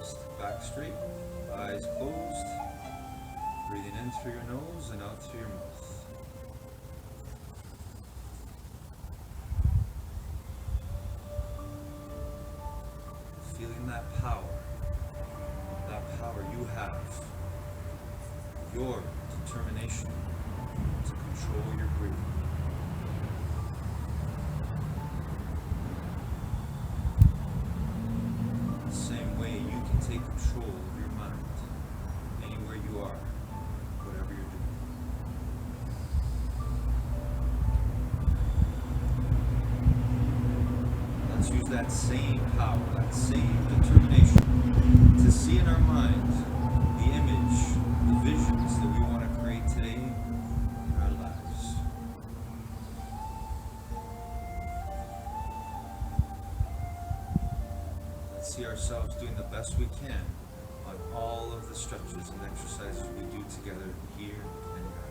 chest. Back straight, eyes closed. Breathing in through your nose and out through your mouth. Feeling that power you have, your determination to control your breathing. The same way you can take control of your mind anywhere you are, whatever you're doing. Let's use that same power, that same determination to see in our mind the image, the visions that we want to create today in our lives. Let's see ourselves doing the best we can on all of the stretches and exercises we do together here and now.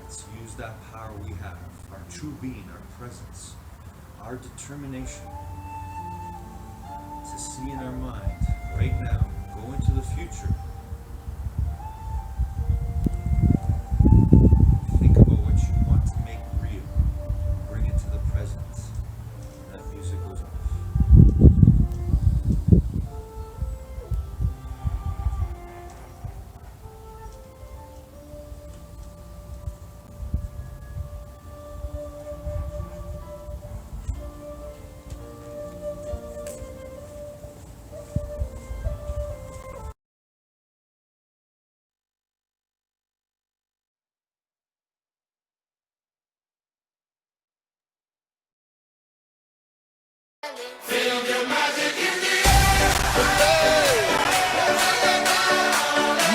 Let's use that power we have, our true being, our presence, our determination to see in our mind right now, go into the future. Think about what you want to make real. Bring it to the present. And that music goes off.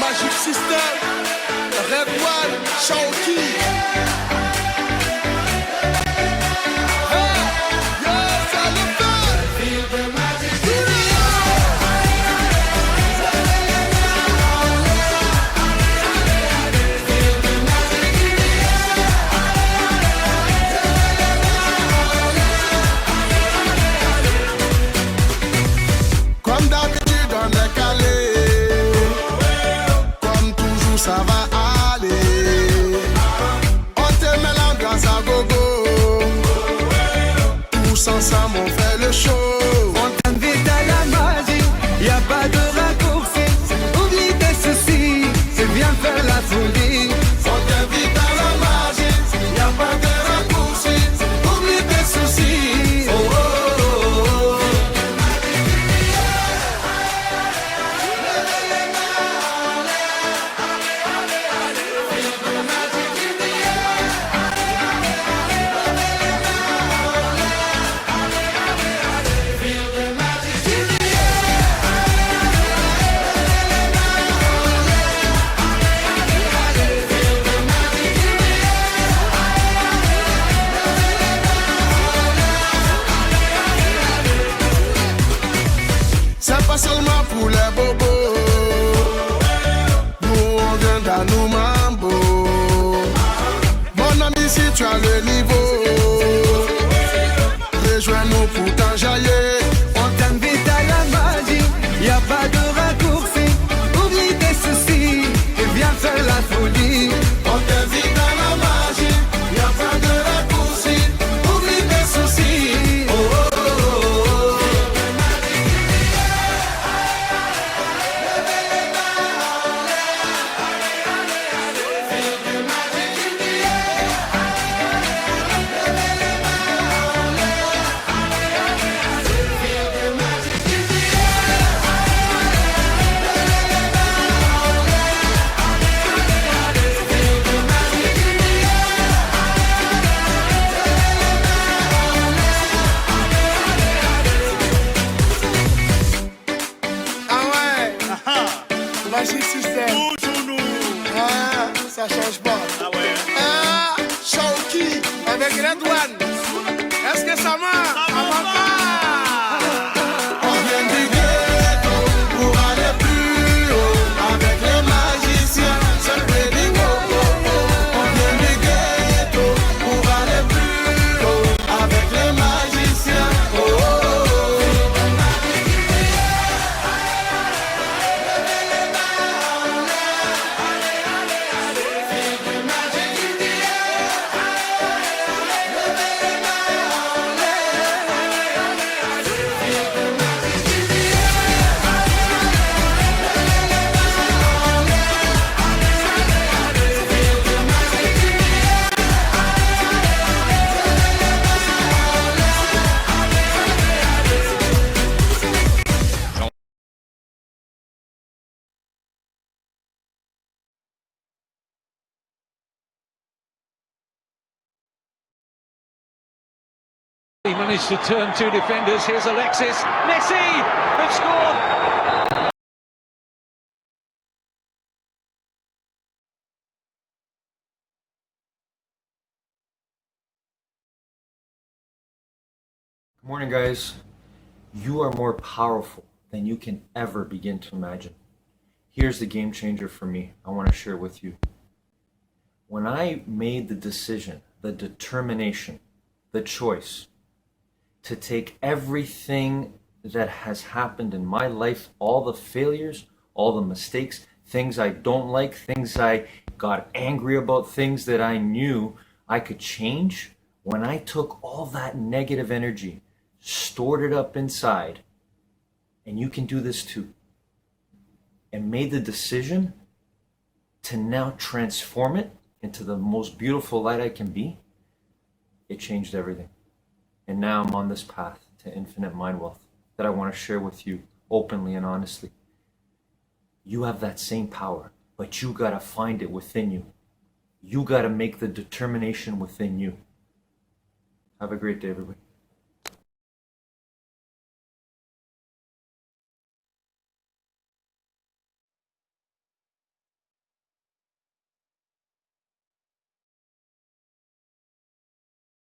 Magic System, Red One, Shaoki. Comme d'habitude on est calé, comme toujours ça va aller. On te met l'ambiance à gogo, tous ensemble on fait le show. On t'invite à la magie, y a pas de raccourci. Oublie tes soucis, c'est bien faire la folie. On t'invite à la magie, y a pas de raccourci. Oublie tes soucis. Oh, oh, oh, oh. C'est pas seulement pour les bobos, nous on vient dans nos mambo. Mon ami, si tu as le niveau, rejoins-nous pour t'enjailler. On t'invite à la magie, y a pas de raccourci. Oublie tes soucis, et viens faire la folie. On t'invite à la magie, y a pas de raccourci. Oublie tes soucis. Oh, oh, oh, oh. Ah ouais, Magic System. Toujours nous. Ah, ça change pas. Ah ouais. Ah, Shaoki avec Red One. Est-ce que ça marche? Ça va pas. On vient du ghetto pour aller plus haut. Avec les magiciens, c'est le ready go. On vient du ghetto pour aller plus haut. He managed to turn two defenders. Here's Alexis. Messi have scored. Good morning, guys. You are more powerful than you can ever begin to imagine. Here's the game changer for me. I want to share with you. When I made the decision, the determination, the choice to take everything that has happened in my life, all the failures, all the mistakes, things I don't like, things I got angry about, things that I knew I could change, when I took all that negative energy, stored it up inside, and you can do this too, and made the decision to now transform it into the most beautiful light I can be, it changed everything. And now I'm on this path to infinite mind wealth that I want to share with you openly and honestly. You have that same power, but you got to find it within you. You got to make the determination within you. Have a great day, everybody.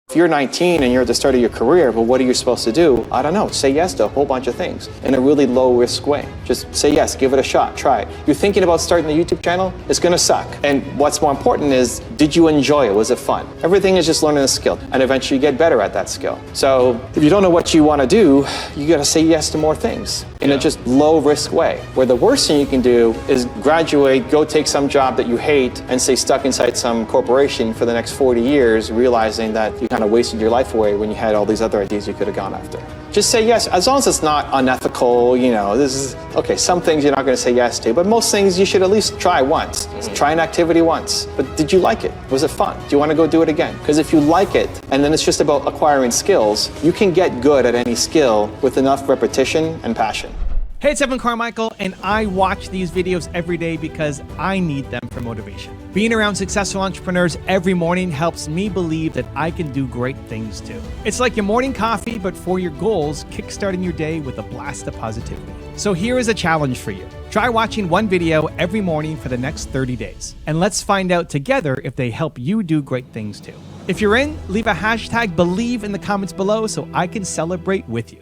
If you're 19 and you're at the start of your career, well, what are you supposed to do? I don't know. Say yes to a whole bunch of things in a really low risk way. Just say yes, give it a shot, try it. You're thinking about starting the YouTube channel, it's gonna suck. And what's more important is, did you enjoy it? Was it fun? Everything is just learning a skill, and eventually you get better at that skill. So if you don't know what you wanna do, you gotta say yes to more things in a just low risk way. Where the worst thing you can do is graduate, go take some job that you hate, and stay stuck inside some corporation for the next 40 years, realizing that you kind of wasted your life away when you had all these other ideas you could have gone after. Just say yes, as long as it's not unethical, this is, okay, some things you're not gonna say yes to, but most things you should at least try once. Try an activity once. But did you like it? Was it fun? Do you wanna go do it again? Because if you like it, and then it's just about acquiring skills, you can get good at any skill with enough repetition and passion. Hey, it's Evan Carmichael, and I watch these videos every day because I need them for motivation. Being around successful entrepreneurs every morning helps me believe that I can do great things too. It's like your morning coffee, but for your goals, kickstarting your day with a blast of positivity. So here is a challenge for you. Try watching one video every morning for the next 30 days. And let's find out together if they help you do great things too. If you're in, leave a hashtag BELIEVE in the comments below so I can celebrate with you.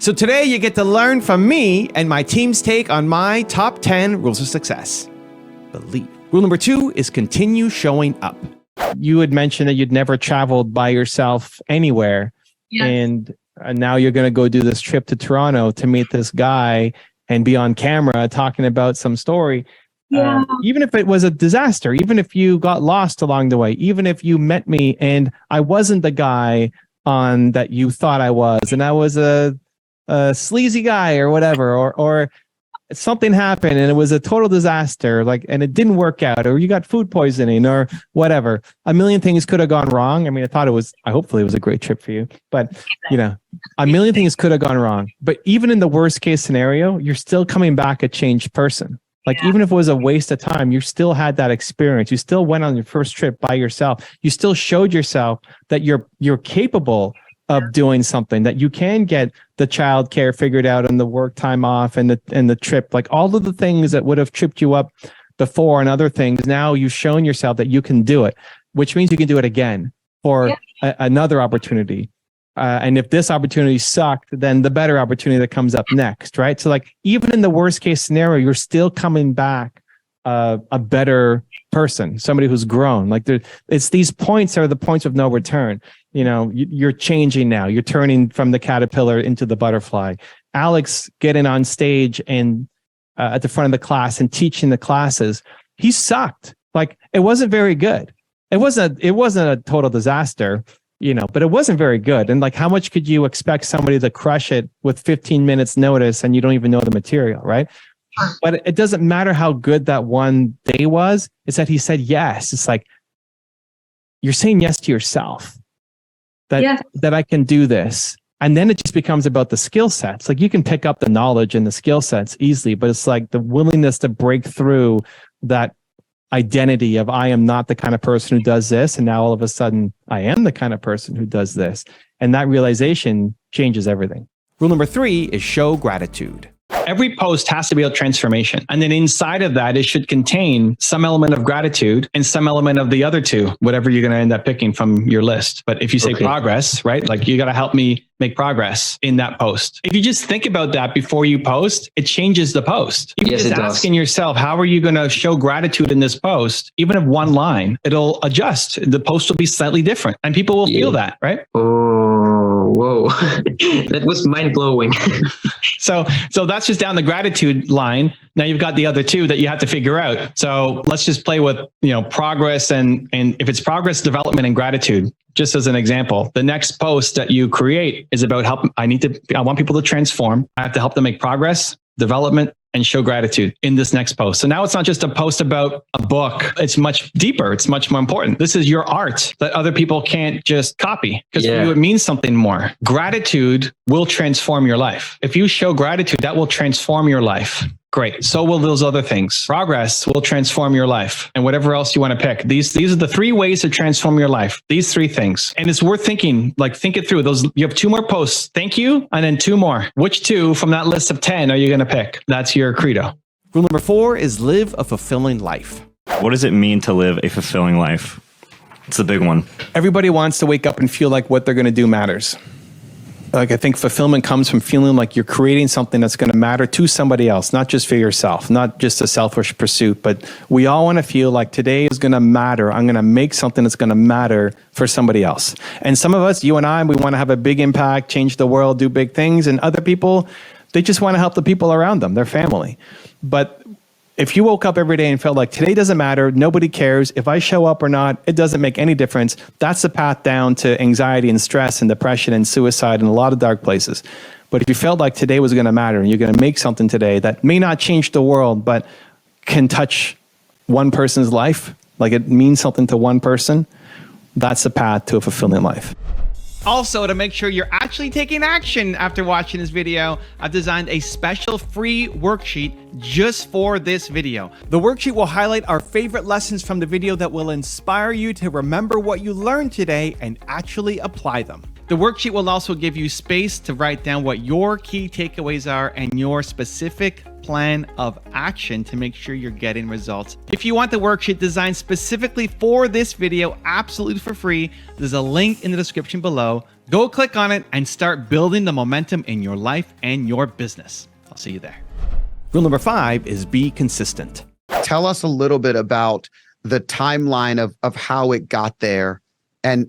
So today you get to learn from me and my team's take on my top 10 rules of success. Believe. Rule number 2 is continue showing up. You had mentioned that you'd never traveled by yourself anywhere. Yes. And now you're going to go do this trip to Toronto to meet this guy and be on camera talking about some story. Yeah. Even if it was a disaster, even if you got lost along the way, even if you met me and I wasn't the guy on that you thought I was, and I was a sleazy guy or whatever, or something happened and it was a total disaster, and it didn't work out, or you got food poisoning or whatever. A million things could have gone wrong. I mean, hopefully it was a great trip for you, but a million things could have gone wrong. But even in the worst case scenario, you're still coming back a changed person. Even if it was a waste of time, you still had that experience. You still went on your first trip by yourself. You still showed yourself that you're capable of doing something, that you can get the child care figured out and the work time off and the trip, all of the things that would have tripped you up before and other things. Now you've shown yourself that you can do it, which means you can do it again for another opportunity. And if this opportunity sucked, then the better opportunity that comes up next, right? So even in the worst case scenario, you're still coming back a better person, somebody who's grown. It's these points are the points of no return. You're changing now. You're turning from the caterpillar into the butterfly. Alex getting on stage and at the front of the class and teaching the classes, he sucked. It wasn't very good. It wasn't a total disaster, but it wasn't very good. And how much could you expect somebody to crush it with 15 minutes notice and you don't even know the material, right? But it doesn't matter how good that one day was. It's that he said yes. It's you're saying yes to yourself. That I can do this. And then it just becomes about the skill sets. You can pick up the knowledge and the skill sets easily, but it's the willingness to break through that identity of I am not the kind of person who does this, and now all of a sudden I am the kind of person who does this. And that realization changes everything. Rule number 3 is show gratitude. Every post has to be a transformation. And then inside of that, it should contain some element of gratitude and some element of the other two, whatever you're going to end up picking from your list. But if you say progress, right? Like you got to help me make progress in that post. If you just think about that before you post, it changes the post. You're just asking yourself, how are you going to show gratitude in this post? Even if one line, it'll adjust. The post will be slightly different and people will feel that, right? Oh, whoa. That was mind blowing. So that's just down the gratitude line. Now you've got the other two that you have to figure out. So let's just play with, progress and if it's progress, development, and gratitude, just as an example, the next post that you create is about I want people to transform. I have to help them make progress, development, and show gratitude in this next post. So now it's not just a post about a book. It's much deeper. It's much more important. This is your art that other people can't just copy because for you, it means something more. Gratitude will transform your life. If you show gratitude, that will transform your life. Great. So will those other things. Progress will transform your life and whatever else you want to pick. These are the 3 ways to transform your life. These 3 things. And it's worth thinking, think it through. You have 2 more posts. Thank you. And then 2 more. Which 2 from that list of 10 are you going to pick? That's your credo. Rule number 4 is live a fulfilling life. What does it mean to live a fulfilling life? It's a big one. Everybody wants to wake up and feel like what they're going to do matters. I think fulfillment comes from feeling like you're creating something that's going to matter to somebody else, not just for yourself, not just a selfish pursuit, but we all want to feel like today is going to matter. I'm going to make something that's going to matter for somebody else. And some of us, you and I, we want to have a big impact, change the world, do big things. And other people, they just want to help the people around them, their family. But if you woke up every day and felt like today doesn't matter, nobody cares, if I show up or not, it doesn't make any difference, that's the path down to anxiety and stress and depression and suicide and a lot of dark places. But if you felt like today was going to matter and you're going to make something today that may not change the world, but can touch one person's life, like it means something to one person, that's the path to a fulfilling life. Also, to make sure you're actually taking action after watching this video, I've designed a special free worksheet just for this video. The worksheet will highlight our favorite lessons from the video that will inspire you to remember what you learned today and actually apply them. The worksheet will also give you space to write down what your key takeaways are and your specific plan of action to make sure you're getting results. If you want the worksheet designed specifically for this video, absolutely for free, there's a link in the description below. Go click on it and start building the momentum in your life and your business. I'll see you there. Rule number 5 is be consistent. Tell us a little bit about the timeline of how it got there and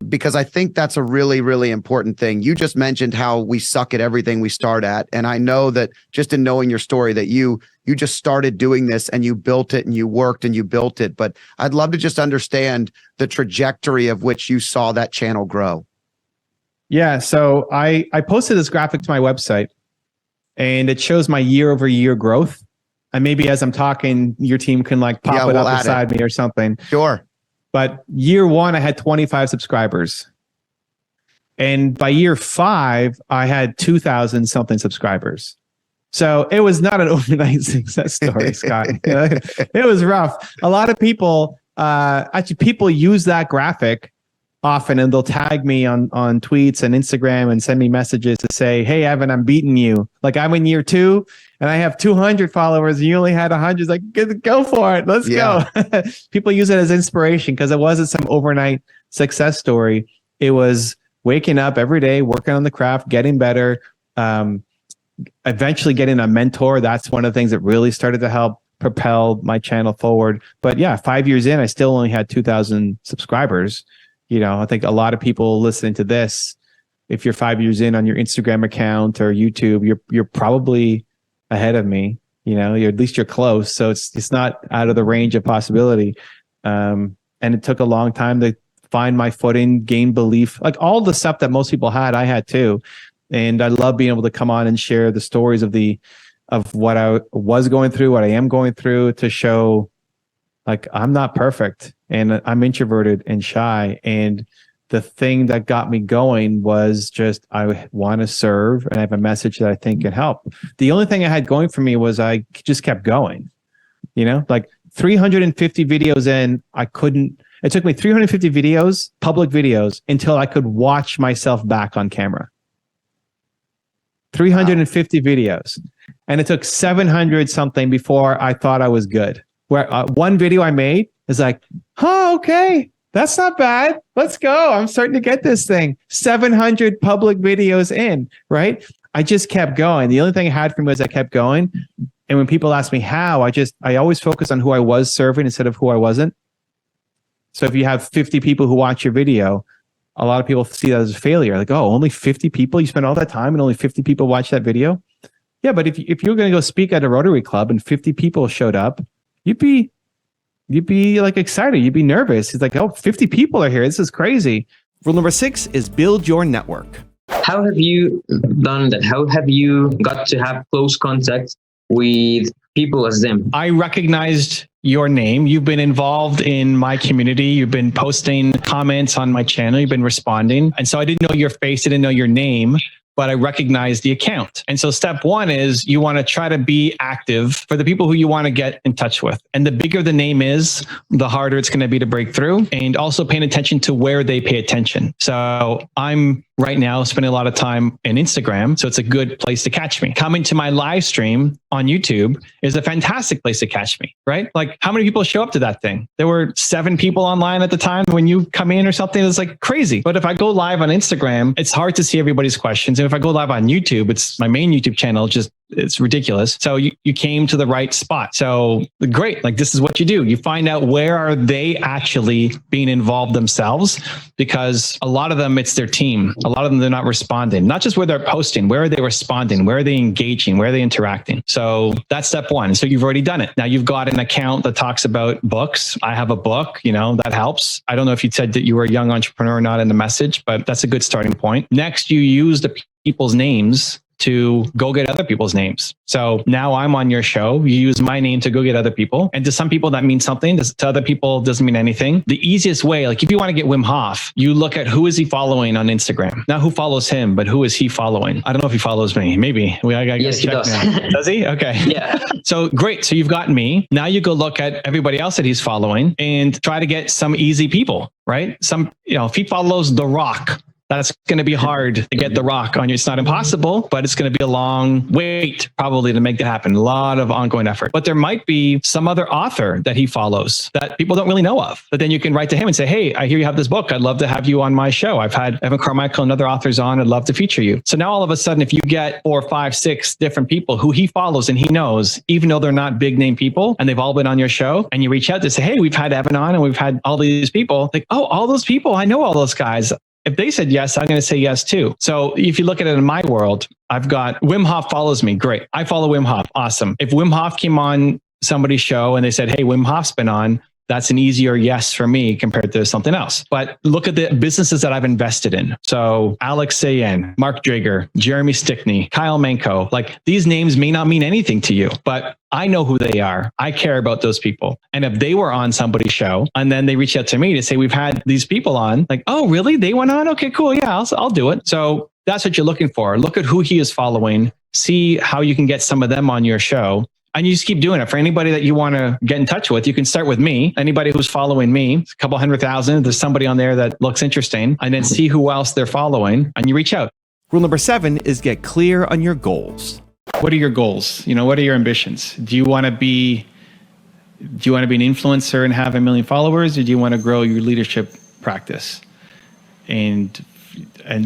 because I think that's a really, really important thing. You just mentioned how we suck at everything we start at. And I know that just in knowing your story that you just started doing this and you built it and you worked and you built it. But I'd love to just understand the trajectory of which you saw that channel grow. Yeah. So I posted this graphic to my website and it shows my year-over-year growth. And maybe as I'm talking, your team can pop it up beside me or something. Sure. But year 1, I had 25 subscribers. And by year 5, I had 2,000 something subscribers. So it was not an overnight success story, Scott. It was rough. A lot of people, people use that graphic often and they'll tag me on tweets and Instagram and send me messages to say, hey, Evan, I'm beating you. Like I'm in year 2 and I have 200 followers and you only had 100. Like, go for it. Let's go. People use it as inspiration because it wasn't some overnight success story. It was waking up every day, working on the craft, getting better, eventually getting a mentor. That's one of the things that really started to help propel my channel forward. But yeah, 5 years in, I still only had 2,000 subscribers. I think a lot of people listening to this, if you're 5 years in on your Instagram account or YouTube, you're probably ahead of me. At least you're close. So it's not out of the range of possibility. And it took a long time to find my footing, gain belief, like all the stuff that most people had, I had too. And I love being able to come on and share the stories of what I was going through, what I am going through, to show like I'm not perfect and I'm introverted and shy. And the thing that got me going was just I want to serve and I have a message that I think can help. The only thing I had going for me was I just kept going. Like 350 videos in, it took me 350 videos, public videos, until I could watch myself back on camera. 350 videos. And it took 700 something before I thought I was good. Where one video I made is like, oh, okay, that's not bad. Let's go. I'm starting to get this thing. 700 public videos in, right? I just kept going. The only thing I had for me was I kept going. And when people ask me how, I always focus on who I was serving instead of who I wasn't. So if you have 50 people who watch your video, a lot of people see that as a failure. Like, oh, only 50 people? You spent all that time and only 50 people watch that video? Yeah, but if you're going to go speak at a Rotary Club and 50 people showed up, you'd be like excited. You'd be nervous. It's like, oh, 50 people are here. This is crazy. Rule number 6 is build your network. How have you done that? How have you got to have close contact with people as them? I recognized your name. You've been involved in my community. You've been posting comments on my channel. You've been responding. And so I didn't know your face. I didn't know your name, but I recognized the account. And so step 1 is you want to try to be active for the people who you want to get in touch with. And the bigger the name is, the harder it's going to be to break through, and also paying attention to where they pay attention. So I'm right now spending a lot of time in Instagram, so it's a good place to catch me. Coming to my live stream on YouTube is a fantastic place to catch me, right? Like, how many people show up to that thing? There were 7 people online at the time when you come in or something. It's like crazy. But if I go live on Instagram, it's hard to see everybody's questions. And if I go live on YouTube, it's my main YouTube channel, it's ridiculous. So you came to the right spot. So great. Like, this is what you do. You find out where are they actually being involved themselves, because a lot of them, it's their team. A lot of them, they're not responding, not just where they're posting, where are they responding? Where are they engaging? Where are they interacting? So that's step 1. So you've already done it. Now you've got an account that talks about books. I have a book, that helps. I don't know if you said that you were a young entrepreneur or not in the message, but that's a good starting point. Next, you use the people's names to go get other people's names. So now I'm on your show. You use my name to go get other people. And to some people that means something. To other people doesn't mean anything. The easiest way, like if you want to get Wim Hof, you look at who is he following on Instagram. Not who follows him, but who is he following? I don't know if he follows me. Maybe. Yes, he does. Does he? Okay. Yeah. So great. So you've got me. Now you go look at everybody else that he's following and try to get some easy people, right? If he follows The Rock, that's going to be hard to get The Rock on you. It's not impossible, but it's going to be a long wait probably to make that happen. A lot of ongoing effort. But there might be some other author that he follows that people don't really know of. But then you can write to him and say, hey, I hear you have this book. I'd love to have you on my show. I've had Evan Carmichael and other authors on. I'd love to feature you. So now all of a sudden, if you get 4, 5, 6 different people who he follows and he knows, even though they're not big name people and they've all been on your show, and you reach out to say, hey, we've had Evan on and we've had all these people. Like, oh, all those people, I know all those guys. If they said yes, I'm going to say yes too. So if you look at it in my world, I've got Wim Hof follows me. Great. I follow Wim Hof. Awesome. If Wim Hof came on somebody's show and they said, hey, Wim Hof's been on, that's an easier yes for me compared to something else. But look at the businesses that I've invested in. So Alex Sayen, Mark Drager, Jeremy Stickney, Kyle Manko, like these names may not mean anything to you, but I know who they are. I care about those people. And if they were on somebody's show and then they reach out to me to say, we've had these people on, like, oh, really? They went on? Okay, cool. Yeah, I'll do it. So that's what you're looking for. Look at who he is following, see how you can get some of them on your show. And you just keep doing it. For anybody that you want to get in touch with, you can start with me. Anybody who's following me, a couple 100,000, there's somebody on there that looks interesting, and then see who else they're following and you reach out. Rule number 7 is get clear on your goals. What are your goals? What are your ambitions? Do you want to be an influencer and have 1 million followers, or do you want to grow your leadership practice? And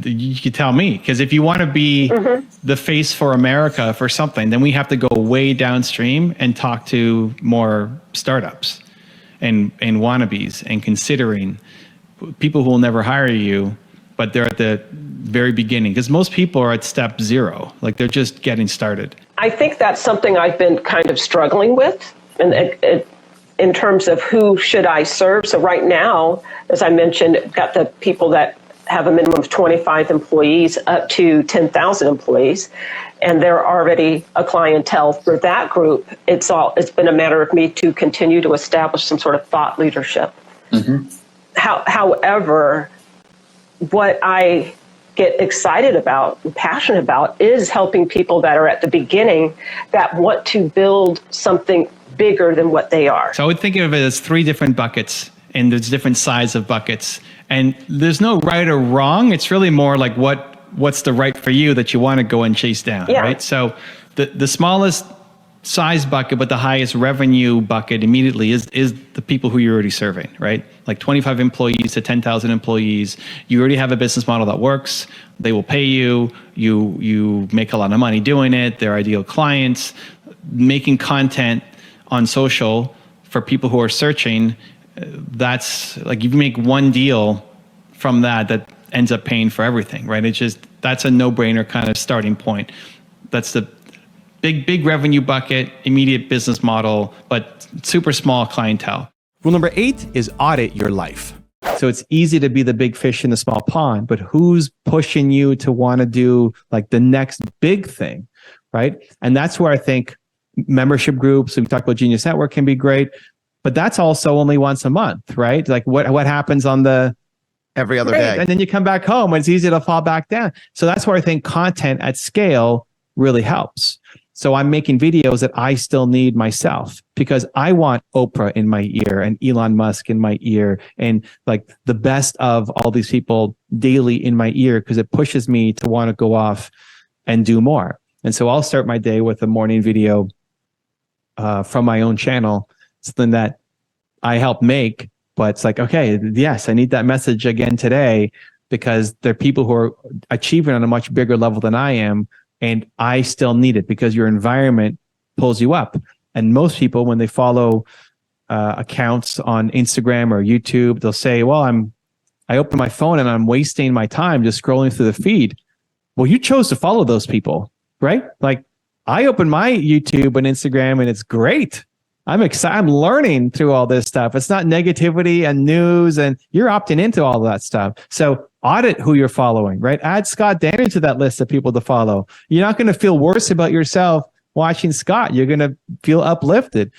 you can tell me, because if you want to be the face for America for something, then we have to go way downstream and talk to more startups and wannabes and considering people who will never hire you, but they're at the very beginning, because most people are at step 0, like they're just getting started. I think that's something I've been kind of struggling with, and in terms of who should I serve. So right now, as I mentioned, I've got the people that have a minimum of 25 employees up to 10,000 employees, and they're already a clientele for that group. It's been a matter of me to continue to establish some sort of thought leadership. However, what I get excited about and passionate about is helping people that are at the beginning that want to build something bigger than what they are. So I would think of it as 3 different buckets, and there's different size of buckets. And there's no right or wrong. It's really more like what's the right for you that you want to go and chase down, right? So the smallest size bucket, but the highest revenue bucket immediately is the people who you're already serving, right? Like 25 employees to 10,000 employees. You already have a business model that works. They will pay you. You make a lot of money doing it. They're ideal clients. Making content on social for people who are searching, that's like you make one deal from that ends up paying for everything, right? It's just, that's a no-brainer kind of starting point. That's the big revenue bucket, immediate business model, but super small clientele. Rule number 8 is audit your life. So it's easy to be the big fish in the small pond, but who's pushing you to want to do like the next big thing, right? And that's where I think membership groups, we talked about Genius Network, can be great, but that's also only once a month, right? Like what happens on the every other day, and then you come back home and it's easy to fall back down. So that's where I think content at scale really helps. So I'm making videos that I still need myself because I want Oprah in my ear and Elon Musk in my ear and like the best of all these people daily in my ear because it pushes me to want to go off and do more. And so I'll start my day with a morning video from my own channel, something that I help make, but it's like, okay, yes, I need that message again today because there are people who are achieving on a much bigger level than I am. And I still need it because your environment pulls you up. And most people, when they follow accounts on Instagram or YouTube, they'll say, well, I open my phone and I'm wasting my time just scrolling through the feed. Well, you chose to follow those people, right? Like I open my YouTube and Instagram and it's great. I'm excited. I'm learning through all this stuff. It's not negativity and news and you're opting into all that stuff. So audit who you're following, right? Add Scott Danner to that list of people to follow. You're not going to feel worse about yourself watching Scott. You're going to feel uplifted.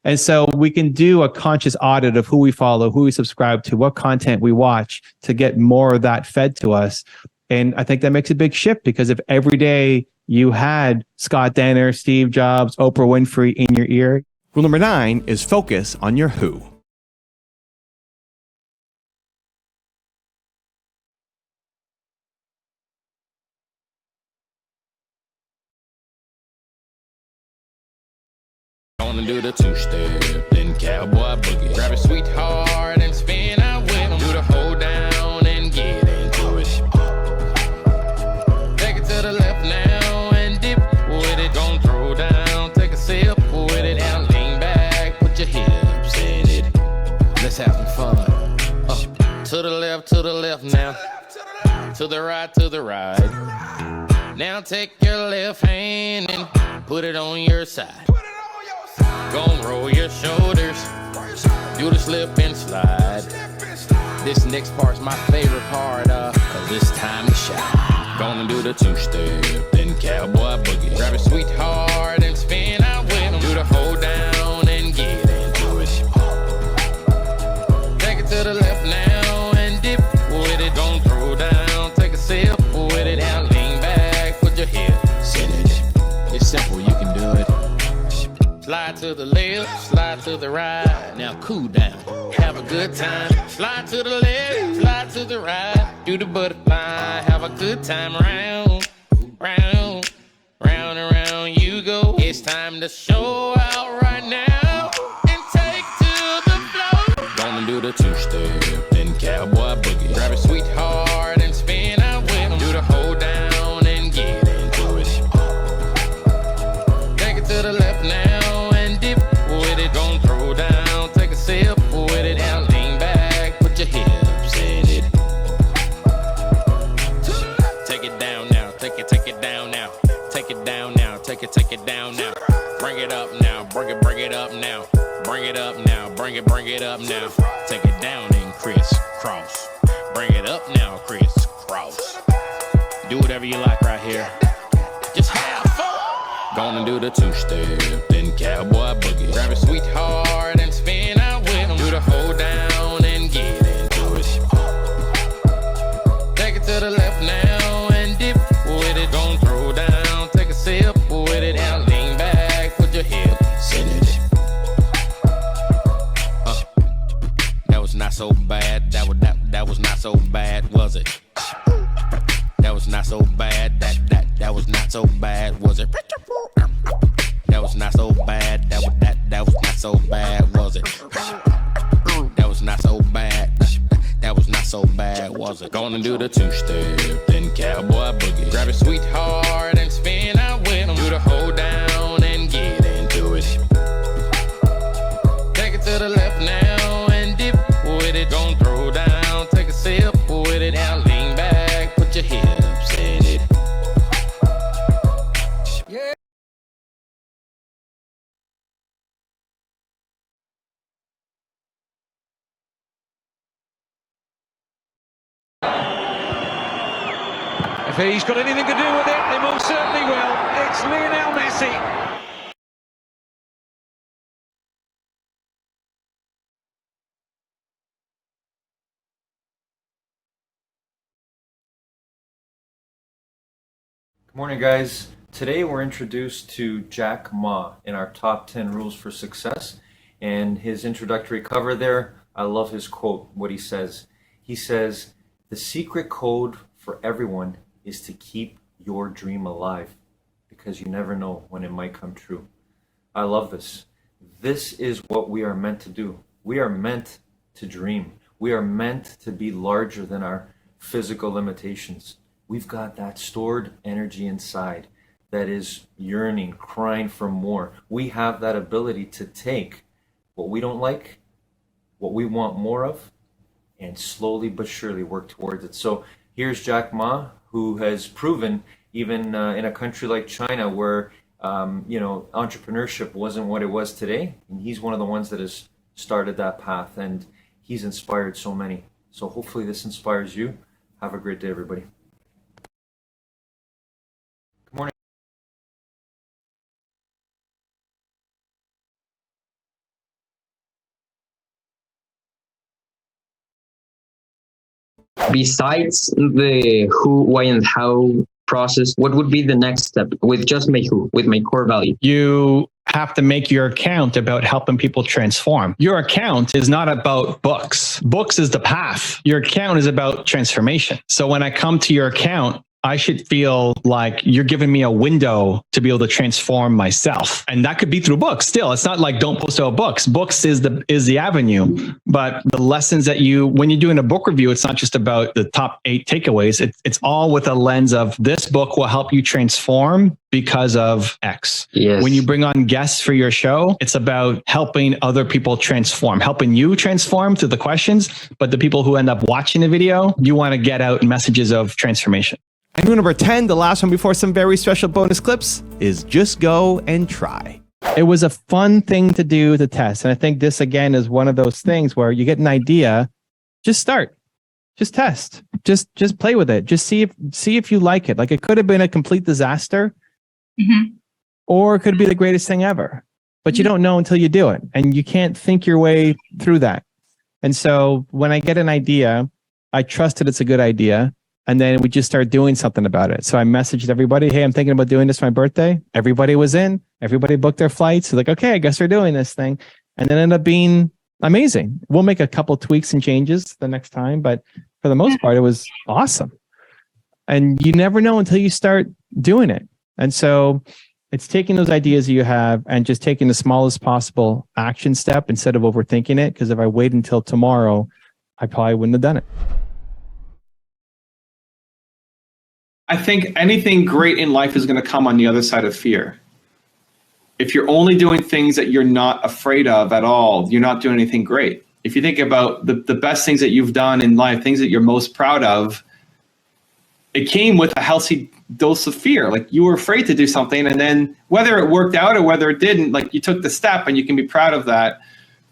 And so we can do a conscious audit of who we follow, who we subscribe to, what content we watch to get more of that fed to us. And I think that makes a big shift because if every day you had Scott Danner, Steve Jobs, Oprah Winfrey in your ear. Rule number 9 is focus on your who. Gonna do the 2-step, then cowboy boogie. Grab a sweetheart and spin out with him. Do the hold down and get into it. Take it to the left now and dip with it. Gon' throw down, take a sip with it. And lean back, put your hips in it. Let's have some fun. To the left now. To the right. Now take your left hand and put it on your side. Gon' roll your shoulders, do the slip and slide. This next part's my favorite part, cause it's time to shine. Gonna do the 2-step, then cowboy boogie. Grab a sweetheart and spin out with him. Do the hold down and get into it. Take it to the left now and dip with it. Gon' throw down, take a sip with it. And lean back, put your hips in it. It's simple, you can do it. Slide to the left, slide to the right. Now cool down, have a good time. Slide to the left, slide to the right. Do the butterfly, have a good time. Round, round, round and round you go. It's time to show out right now and take to the floor. Gonna do the 2-step, then cowboy boogie. Grab a sweetheart and spin out with him. Do the hold down and get into it. Take it to the left now. Gon' throw down, take a sip with it, and lean back, put your hips in it. Take it down now, take it down now, take it down now, take it down now. Bring it up now, bring it up now, bring it up now, bring it up now. Take it down and crisscross. Bring it up now, crisscross. Do whatever you like right here. Just have fun. Gonna do the 2-step, then cowboy boogie. Grab a sweetheart and spin out with him. Do the hold down and get into it. Take it to the left now and dip with it. Gon' throw down, take a sip with it. And lean back, put your hips in it. so bad. That was not so bad, was it? That was not so bad. That was not so bad, was it? That was not so bad. That was not so bad, was it? That was not so bad. That was not so bad, was it? Gonna do the two-step, then cowboy boogie. Grab a sweetheart and spin out with him. Do the hold down and get into it. Take it to the left now and dip with it. Gon' throw down, take a sip with it. Now lean back, put your hips in it. Yeah. If he's got anything to do with it, they most certainly will. It's Lionel Messi. Good morning, guys. Today we're introduced to Jack Ma in our top 10 rules for success. And his introductory cover there, I love his quote, what he says. He says, "The secret code for everyone is to keep your dream alive, because you never know when it might come true." I love this. This is what we are meant to do. We are meant to dream. We are meant to be larger than our physical limitations. We've got that stored energy inside that is yearning, crying for more. We have that ability to take what we don't like, what we want more of, and slowly but surely work towards it. So here's Jack Ma, who has proven, even in a country like China, where entrepreneurship wasn't what it was today, and he's one of the ones that has started that path, and he's inspired so many. So hopefully this inspires you. Have a great day, everybody. Good morning. Besides the who, why, and how process, what would be the next step with just my who, with my core value? You have to make your account about helping people transform. Your account is not about books. Books is the path. Your account is about transformation. So when I come to your account, I should feel like you're giving me a window to be able to transform myself. And that could be through books still. It's not like don't post out books. Books is the avenue. But the lessons that when you're doing a book review, it's not just about the top 8 takeaways. It's all with a lens of this book will help you transform because of X. Yes. When you bring on guests for your show, it's about helping other people transform, helping you transform through the questions. But the people who end up watching the video, you want to get out messages of transformation. And rule number 10, the last one before some very special bonus clips, is just go and try. It was a fun thing to do to test. And I think this, again, is one of those things where you get an idea, just start, just test, just play with it. Just see if you like it. Like, it could have been a complete disaster, or it could be the greatest thing ever, but you don't know until you do it, and you can't think your way through that. And so when I get an idea, I trust that it's a good idea. And then we just start doing something about it. So I messaged everybody, hey, I'm thinking about doing this for my birthday. Everybody was in. Everybody booked their flights. So like, okay, I guess we're doing this thing. And then it ended up being amazing. We'll make a couple tweaks and changes the next time. But for the most part, it was awesome. And you never know until you start doing it. And so it's taking those ideas that you have and just taking the smallest possible action step instead of overthinking it. Because if I wait until tomorrow, I probably wouldn't have done it. I think anything great in life is going to come on the other side of fear. If you're only doing things that you're not afraid of at all, you're not doing anything great. If you think about the best things that you've done in life, things that you're most proud of, it came with a healthy dose of fear. Like, you were afraid to do something, and then whether it worked out or whether it didn't, like, you took the step and you can be proud of that.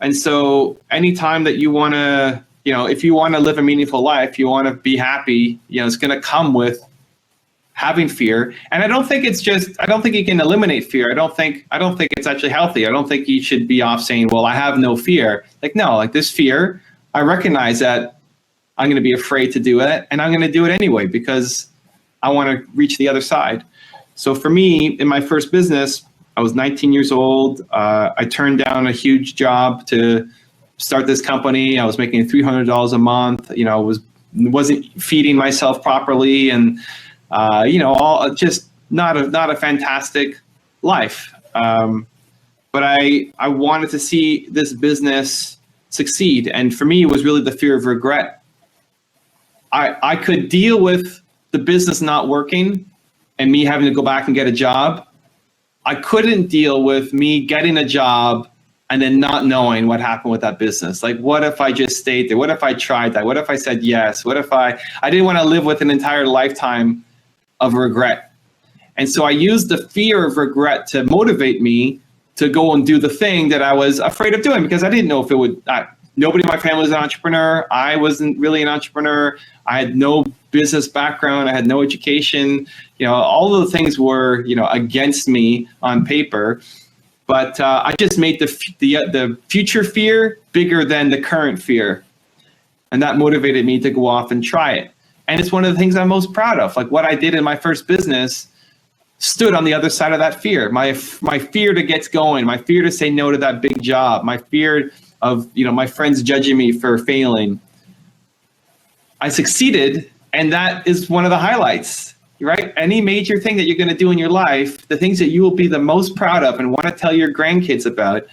And so anytime that you want to, if you want to live a meaningful life, you want to be happy, it's going to come with having fear. And I don't think you can eliminate fear. I don't think it's actually healthy. I don't think you should be off saying, well, I have no fear. Like, no, like, this fear, I recognize that I'm going to be afraid to do it, and I'm going to do it anyway because I want to reach the other side. So for me, in my first business, I was 19 years old. I turned down a huge job to start this company. I was making $300 a month. Wasn't feeding myself properly, and all just not a fantastic life. But I wanted to see this business succeed, and for me, it was really the fear of regret. I could deal with the business not working and me having to go back and get a job. I couldn't deal with me getting a job and then not knowing what happened with that business. Like, what if I just stayed there? What if I tried that? What if I said yes? What if I didn't want to live with an entire lifetime of regret? And so I used the fear of regret to motivate me to go and do the thing that I was afraid of doing, because I didn't know if it would. Nobody in my family was an entrepreneur. I wasn't really an entrepreneur. I had no business background. I had no education. All of the things were, against me on paper. But I just made the future fear bigger than the current fear. And that motivated me to go off and try it. And it's one of the things I'm most proud of. Like, what I did in my first business stood on the other side of that fear. My fear to get going, my fear to say no to that big job, my fear of my friends judging me for failing. I succeeded, and that is one of the highlights. Right? Any major thing that you're going to do in your life, the things that you will be the most proud of and want to tell your grandkids about,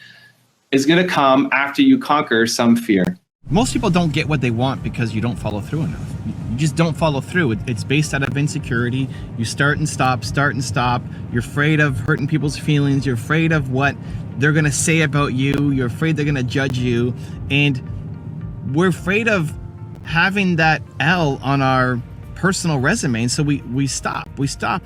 is going to come after you conquer some fear. Most people don't get what they want because you don't follow through enough. You just don't follow through. It's based out of insecurity. You start and stop. You're afraid of hurting people's feelings. You're afraid of what they're going to say about you. You're afraid they're going to judge you. And we're afraid of having that L on our personal resume, and so we stop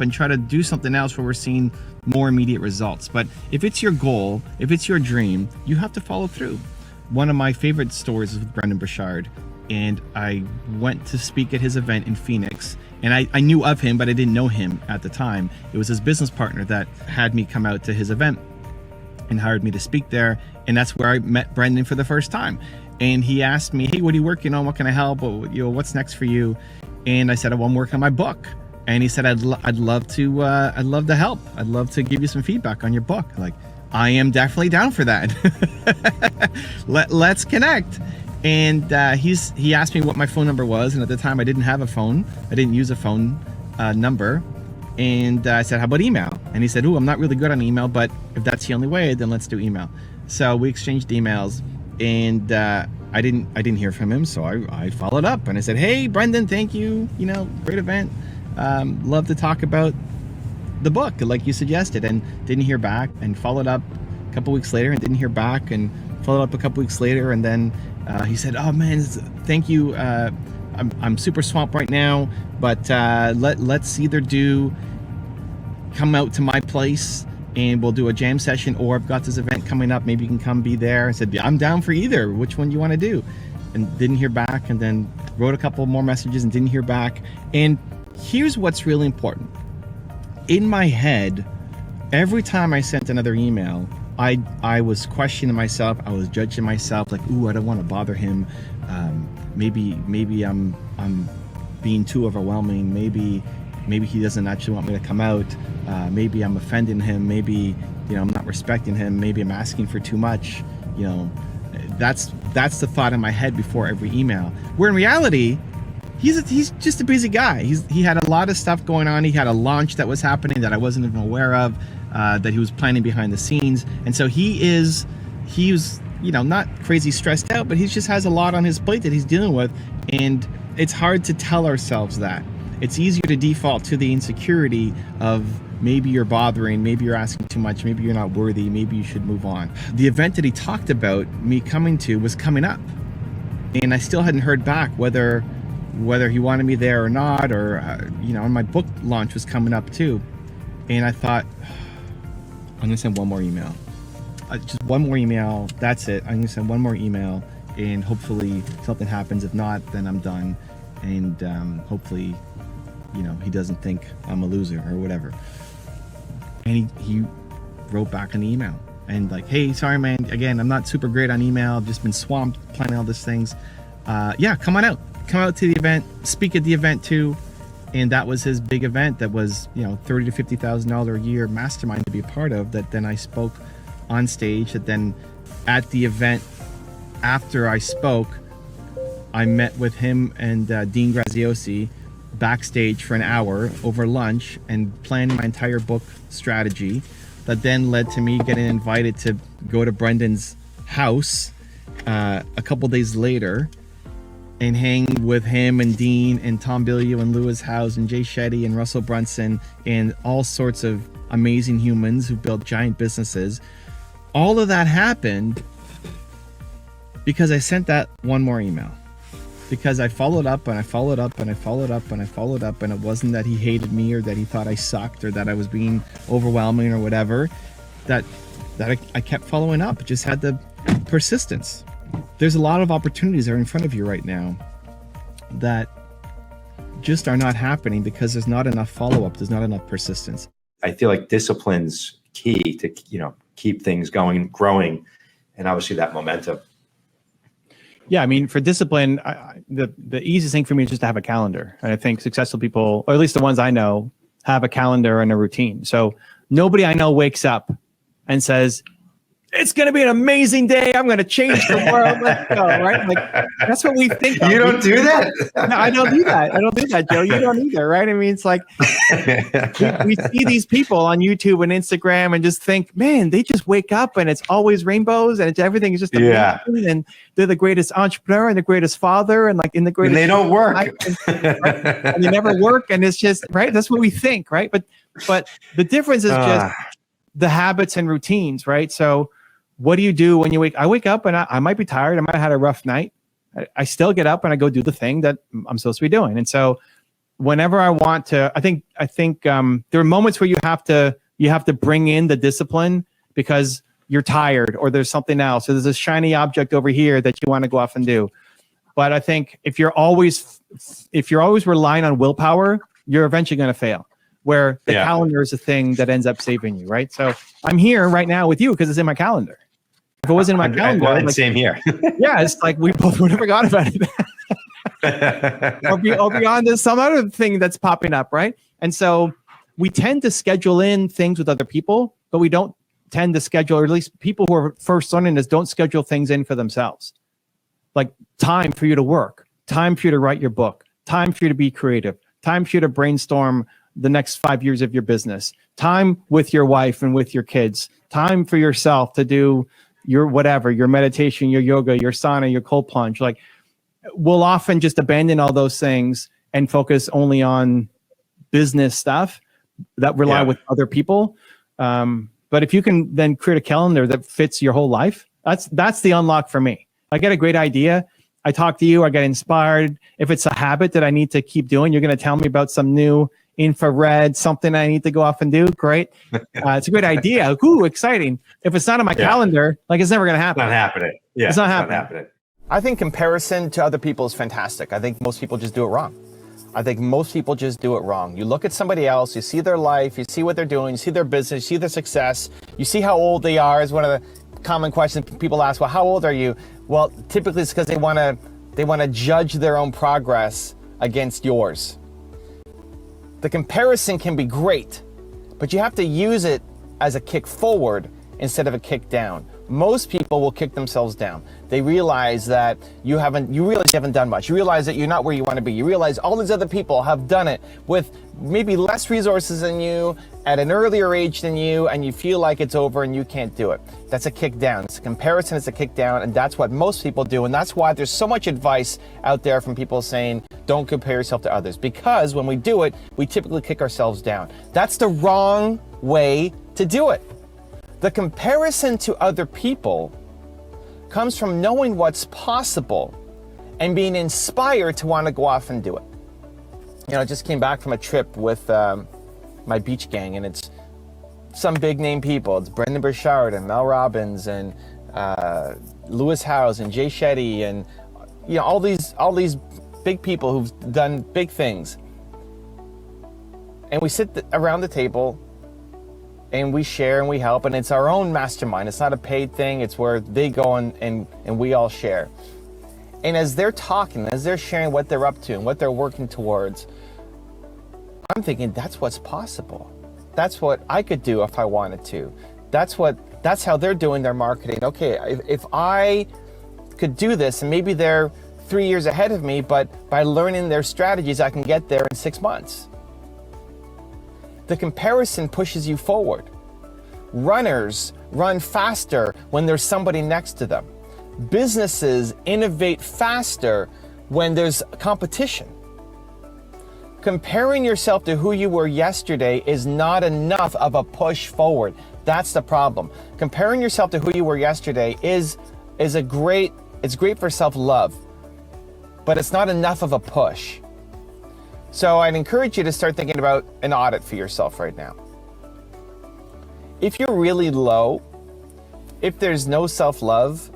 and try to do something else where we're seeing more immediate results. But if it's your goal, if it's your dream, you have to follow through. One of my favorite stories is with Brendon Burchard, and I went to speak at his event in Phoenix, and I knew of him, but I didn't know him at the time. It was his business partner that had me come out to his event and hired me to speak there, and that's where I met Brendon for the first time. And he asked me, "Hey, what are you working on? What can I help? What's next for you?" And I said, "I want to work on my book." And he said, I'd love to help. I'd love to give you some feedback on your book." Like, I am definitely down for that. Let's connect. And he asked me what my phone number was. And at the time I didn't have a phone. I didn't use a phone number. And I said, "How about email?" And he said, "Ooh, I'm not really good on email, but if that's the only way, then let's do email." So we exchanged emails, and I didn't hear from him, so I followed up and I said, "Hey, Brendon, thank you. Great event. Love to talk about the book like you suggested," and didn't hear back, and followed up a couple weeks later and didn't hear back, and followed up a couple weeks later, and then he said, "Oh man, thank you. I'm super swamped right now, but let's either come out to my place and we'll do a jam session, or I've got this event coming up, maybe you can come be there." I said, "Yeah, I'm down for either. Which one do you want to do?" And didn't hear back, and then wrote a couple more messages and didn't hear back. And here's what's really important. In my head, every time I sent another email, I was questioning myself. I was judging myself, like, "Ooh, I don't want to bother him. Maybe I'm being too overwhelming. Maybe he doesn't actually want me to come out. Maybe I'm offending him. Maybe I'm not respecting him. Maybe I'm asking for too much." That's the thought in my head before every email. Where in reality, he's just a busy guy. He had a lot of stuff going on. He had a launch that was happening that I wasn't even aware of, that he was planning behind the scenes. And so he was not crazy stressed out, but he just has a lot on his plate that he's dealing with. And it's hard to tell ourselves that. It's easier to default to the insecurity of maybe you're bothering, maybe you're asking too much, maybe you're not worthy, maybe you should move on. The event that he talked about me coming to was coming up, and I still hadn't heard back whether he wanted me there or not, or and my book launch was coming up too. And I thought, I'm gonna send one more email. Just one more email, that's it. I'm gonna send one more email, and hopefully something happens. If not, then I'm done. And hopefully he doesn't think I'm a loser or whatever. And he wrote back an email and like, "Hey, sorry man, again, I'm not super great on email. I've just been swamped planning all these things. Yeah, come on out to the event, speak at the event too." And that was his big event that was, $30,000 to $50,000 a year mastermind to be a part of, that then I spoke on stage, that then at the event after I spoke, I met with him and Dean Graziosi backstage for an hour over lunch and planned my entire book strategy. That then led to me getting invited to go to Brendan's house a couple days later and hang with him and Dean and Tom Bilyeu and Lewis Howes and Jay Shetty and Russell Brunson and all sorts of amazing humans who built giant businesses. All of that happened because I sent that one more email. Because I followed up and I followed up and I followed up and I followed up, and it wasn't that he hated me or that he thought I sucked or that I was being overwhelming or whatever. That I kept following up. It just had the persistence. There's a lot of opportunities that are in front of you right now that just are not happening because there's not enough follow-up. There's not enough persistence. I feel like discipline's key to, keep things going, growing, and obviously that momentum. Yeah, I mean, for discipline, the easiest thing for me is just to have a calendar. And I think successful people, or at least the ones I know, have a calendar and a routine. So nobody I know wakes up and says, it's going to be an amazing day. I'm going to change the world. Let's go, right? Like, that's what we think of. You don't do that? No, I don't do that. I don't do that, Joe. You don't either, right? I mean, it's like we see these people on YouTube and Instagram and just think, man, they just wake up and it's always rainbows and everything is just amazing, and they're the greatest entrepreneur and the greatest father and like in the greatest. And they don't work. And they never work, and it's just right. That's what we think, right? But the difference is just the habits and routines, right? So what do you do when you wake? I wake up and I might be tired. I might have had a rough night. I still get up and I go do the thing that I'm supposed to be doing. And so whenever I want to, I think there are moments where you have to bring in the discipline because you're tired or there's something else. So there's a shiny object over here that you want to go off and do. But I think if you're always relying on willpower, you're eventually going to fail. Where the calendar is the thing that ends up saving you, right? So I'm here right now with you because it's in my calendar. If it wasn't in my calendar, same here. Yeah, it's like we both would have forgot about it. or beyond this, some other thing that's popping up, right? And so we tend to schedule in things with other people, but we don't tend to schedule, or at least people who are first learning this don't schedule things in for themselves. Like time for you to work, time for you to write your book, time for you to be creative, time for you to brainstorm the next 5 years of your business, time with your wife and with your kids, time for yourself to do your whatever, your meditation, your yoga, your sauna, your cold plunge. Like, we'll often just abandon all those things and focus only on business stuff that rely with other people. But if you can then create a calendar that fits your whole life, that's the unlock for me. I get a great idea. I talk to you, I get inspired. If it's a habit that I need to keep doing, you're going to tell me about some new infrared, something I need to go off and do. Great. It's a great idea. Ooh, exciting. If it's not on my calendar, like it's never going to happen. Not happening. Yeah, it's not happening. I think comparison to other people is fantastic. I think most people just do it wrong. You look at somebody else, you see their life, you see what they're doing, you see their business, you see their success, you see how old they are is one of the common questions people ask. Well, how old are you? Well, typically it's because they want to judge their own progress against yours. The comparison can be great, but you have to use it as a kick forward instead of a kick down. Most people will kick themselves down. They realize that you realize you haven't done much. You realize that you're not where you want to be. You realize all these other people have done it with maybe less resources than you, at an earlier age than you, and you feel like it's over and you can't do it. That's a kick down. It's a comparison, it's a kick down, and that's what most people do. And that's why there's so much advice out there from people saying, don't compare yourself to others. Because when we do it, we typically kick ourselves down. That's the wrong way to do it. The comparison to other people comes from knowing what's possible and being inspired to want to go off and do it. I just came back from a trip with my beach gang, and it's some big name people. It's Brendan Burchard and Mel Robbins and Lewis Howes and Jay Shetty and all these big people who've done big things. And we sit around the table and we share and we help, and it's our own mastermind. It's not a paid thing. It's where they go and we all share. And as they're talking, as they're sharing what they're up to and what they're working towards, I'm thinking that's what's possible. That's what I could do if I wanted to. That's how they're doing their marketing. Okay, if I could do this, and maybe they're 3 years ahead of me, but by learning their strategies, I can get there in 6 months. The comparison pushes you forward. Runners run faster when there's somebody next to them. Businesses innovate faster when there's competition. Comparing yourself to who you were yesterday is not enough of a push forward. That's the problem. Comparing yourself to who you were yesterday is great for self-love, but it's not enough of a push. So I'd encourage you to start thinking about an audit for yourself right now. If you're really low, if there's no self-love,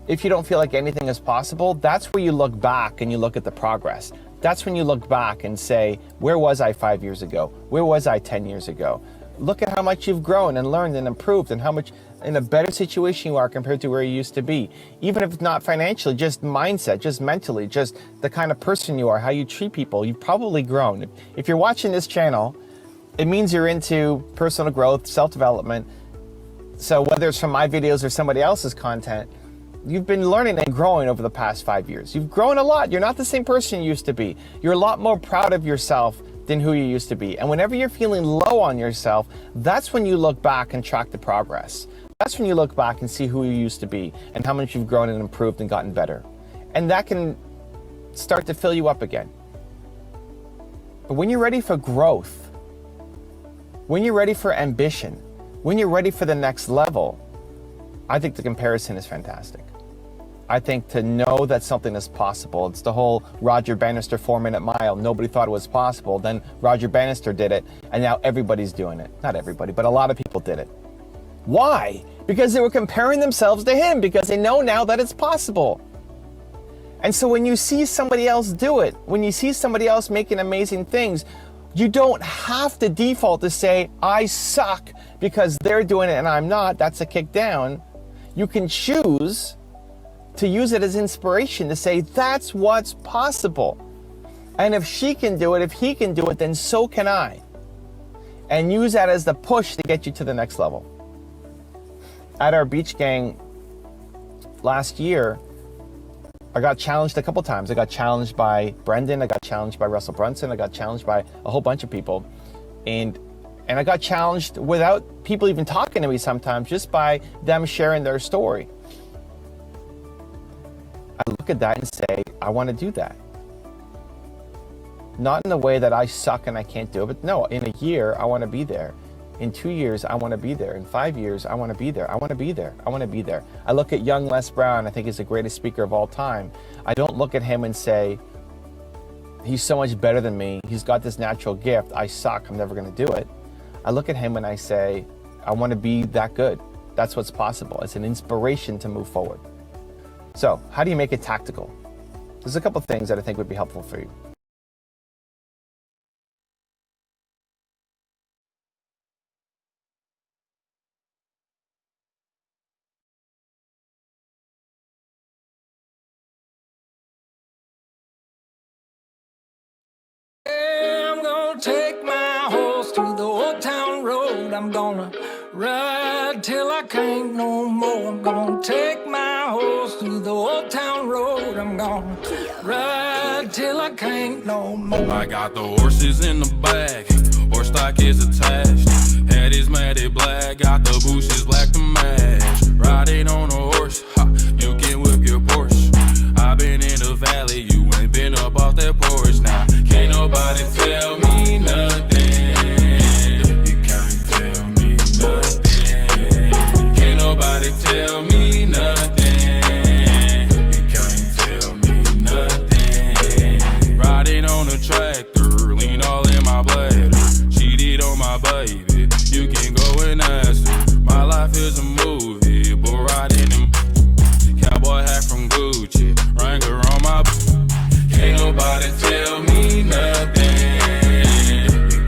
if you don't feel like anything is possible, that's where you look back and you look at the progress. That's when you look back and say, where was I 5 years ago? Where was I 10 years ago? Look at how much you've grown and learned and improved, and how much in a better situation you are compared to where you used to be. Even if it's not financially, just mindset, just mentally, just the kind of person you are, how you treat people, you've probably grown. If you're watching this channel, it means you're into personal growth, self-development. So whether it's from my videos or somebody else's content, you've been learning and growing over the past 5 years. You've grown a lot. You're not the same person you used to be. You're a lot more proud of yourself than who you used to be. And whenever you're feeling low on yourself, that's when you look back and track the progress. That's when you look back and see who you used to be and how much you've grown and improved and gotten better. And that can start to fill you up again. But when you're ready for growth, when you're ready for ambition, when you're ready for the next level, I think the comparison is fantastic. I think to know that something is possible, it's the whole Roger Bannister 4-minute mile. Nobody thought it was possible. Then Roger Bannister did it, and now everybody's doing it. Not everybody, but a lot of people did it. Why? Because they were comparing themselves to him, because they know now that it's possible. And so when you see somebody else do it, when you see somebody else making amazing things, you don't have to default to say, I suck because they're doing it and I'm not. That's a kick down. You can choose to use it as inspiration to say, that's what's possible. And if she can do it, if he can do it, then so can I. And use that as the push to get you to the next level. At our beach gang last year, I got challenged a couple times. I got challenged by Brendan, I got challenged by Russell Brunson, I got challenged by a whole bunch of people. And I got challenged without people even talking to me sometimes, just by them sharing their story. I look at that and say, I want to do that. Not in the way that I suck and I can't do it, but no, in a year, I want to be there. In 2 years, I want to be there. In 5 years, I want to be there. I want to be there. I want to be there. I look at young Les Brown, I think he's the greatest speaker of all time. I don't look at him and say, he's so much better than me. He's got this natural gift. I suck. I'm never going to do it. I look at him and I say, I want to be that good. That's what's possible. It's an inspiration to move forward. So how do you make it tactical? There's a couple of things that I think would be helpful for you. I'm gonna take my horse to the old town road. I'm gonna ride till I can't no more. I'm gonna take my horse to the old town road. I'm gonna ride till I can't no more. I got the horses in the bag, horse stock is attached. Head is matted black, got the bushes black to match. Riding on a horse, ha, you can whip your Porsche. I've been in the valley, you ain't been up off that porch now. Can't nobody tell me nothing. You can't tell me nothing. Can't nobody tell me nothing. You can't tell me nothing. Riding on a tractor, lean all in my bladder. Cheated on my baby, you can go and ask her. My life is a movie, but riding them. Cowboy hat from Gucci, Wrangler on my. Can't nobody tell me nothing. You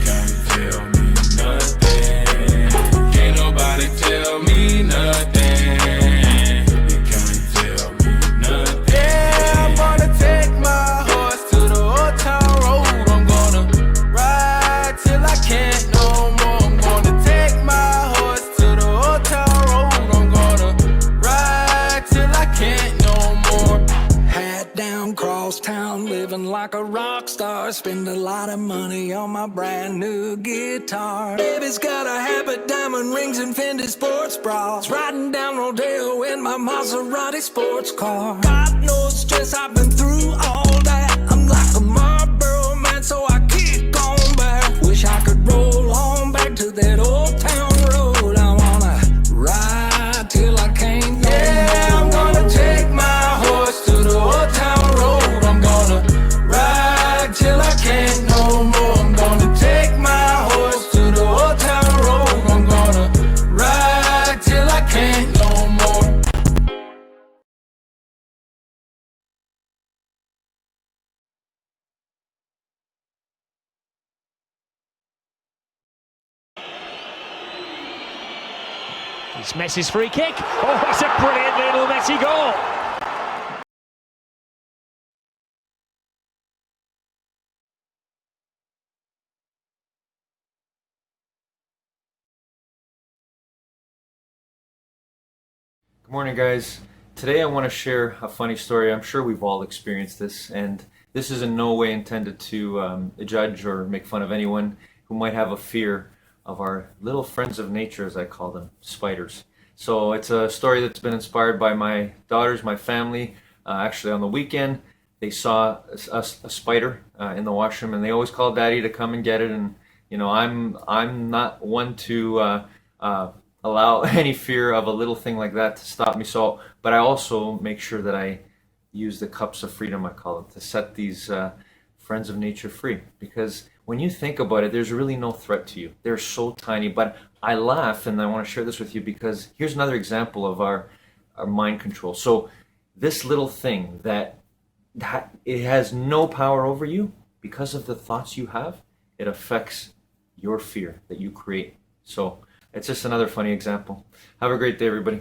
living like a rock star. Spend a lot of money on my brand new guitar. Baby's got a habit, diamond rings and Fendi sports bras. Riding down Rodeo in my Maserati sports car. Got no stress, I've been through all that. I'm like a Marlboro man, so I keep going back. Wish I could roll on back to that old town road. I wanna ride till I can't no more. I'm gonna take my horse to the old town road. I'm gonna ride till I can't no more. I'm gonna take my horse to the old town road. I'm gonna ride till I can't no more. It's Messi's free kick. Oh, it's a brilliant little Messi goal. Good morning, guys. Today I want to share a funny story. I'm sure we've all experienced this, and this is in no way intended to judge or make fun of anyone who might have a fear of our little friends of nature, as I call them, spiders. So it's a story that's been inspired by my daughters, my family. Actually, on the weekend, they saw a spider in the washroom, and they always called Daddy to come and get it. And you know, I'm not one to allow any fear of a little thing like that to stop me. So, but I also make sure that I use the cups of freedom, I call them, to set these friends of nature free. Because when you think about it, there's really no threat to you. They're so tiny, but I laugh, and I want to share this with you because here's another example of our mind control. So this little thing that it has no power over you because of the thoughts you have, it affects your fear that you create. So it's just another funny example. Have a great day, everybody.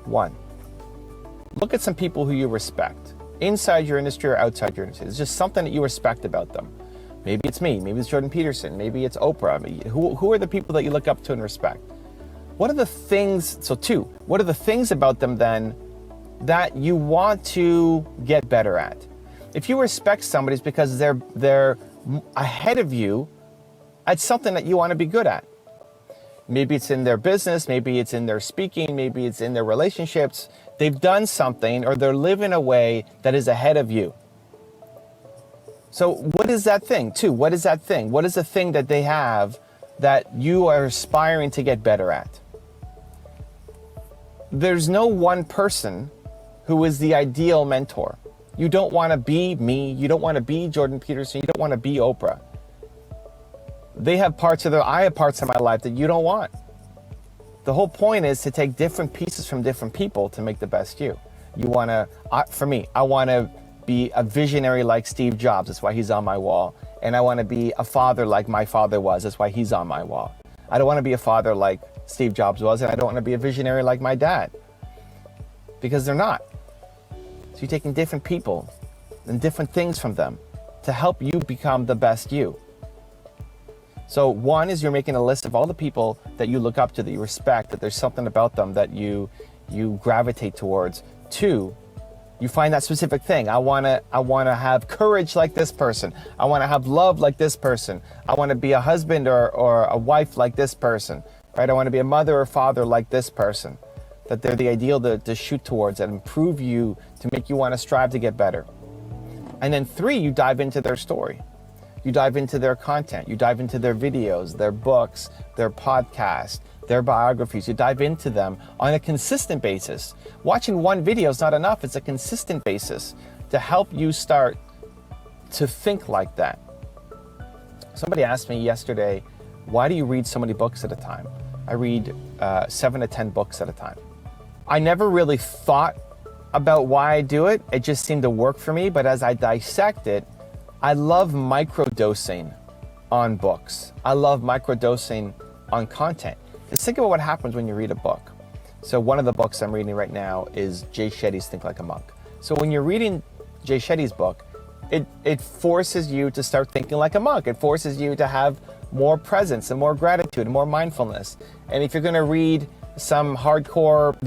One, look at some people who you respect, inside your industry or outside your industry. It's just something that you respect about them. Maybe it's me, maybe it's Jordan Peterson, maybe it's Oprah. Who are the people that you look up to and respect? What are the things, so two, what are the things about them then that you want to get better at? If you respect somebody, it's because they're ahead of you at something that you want to be good at. Maybe it's in their business, maybe it's in their speaking, maybe it's in their relationships. They've done something or they're living a way that is ahead of you. So what is that thing? Two, what is that thing? What is the thing that they have that you are aspiring to get better at? There's no one person who is the ideal mentor. You don't want to be me, you don't want to be Jordan Peterson, you don't want to be Oprah. I have parts of my life that you don't want. The whole point is to take different pieces from different people to make the best you. For me, I want to be a visionary like Steve Jobs. That's why he's on my wall. And I want to be a father like my father was. That's why he's on my wall. I don't want to be a father like Steve Jobs was, and I don't want to be a visionary like my dad. Because they're not. So you're taking different people and different things from them to help you become the best you. So one is you're making a list of all the people that you look up to, that you respect, that there's something about them that you gravitate towards. Two, you find that specific thing. I want to have courage like this person. I want to have love like this person. I want to be a husband or a wife like this person, right? I want to be a mother or father like this person. That they're the ideal to shoot towards, that improve you, to make you want to strive to get better. And then three, you dive into their story. You dive into their content. You dive into their videos, their books, their podcasts, their biographies. You dive into them on a consistent basis. Watching one video is not enough. It's a consistent basis to help you start to think like that. Somebody asked me yesterday, why do you read so many books at a time? I read 7 to 10 books at a time. I never really thought about why I do it. It just seemed to work for me. But as I dissect it, I love microdosing on books. I love microdosing on content. Just think about what happens when you read a book. So one of the books I'm reading right now is Jay Shetty's Think Like a Monk. So when you're reading Jay Shetty's book, it forces you to start thinking like a monk. It forces you to have more presence and more gratitude and more mindfulness. And if you're going to read some hardcore,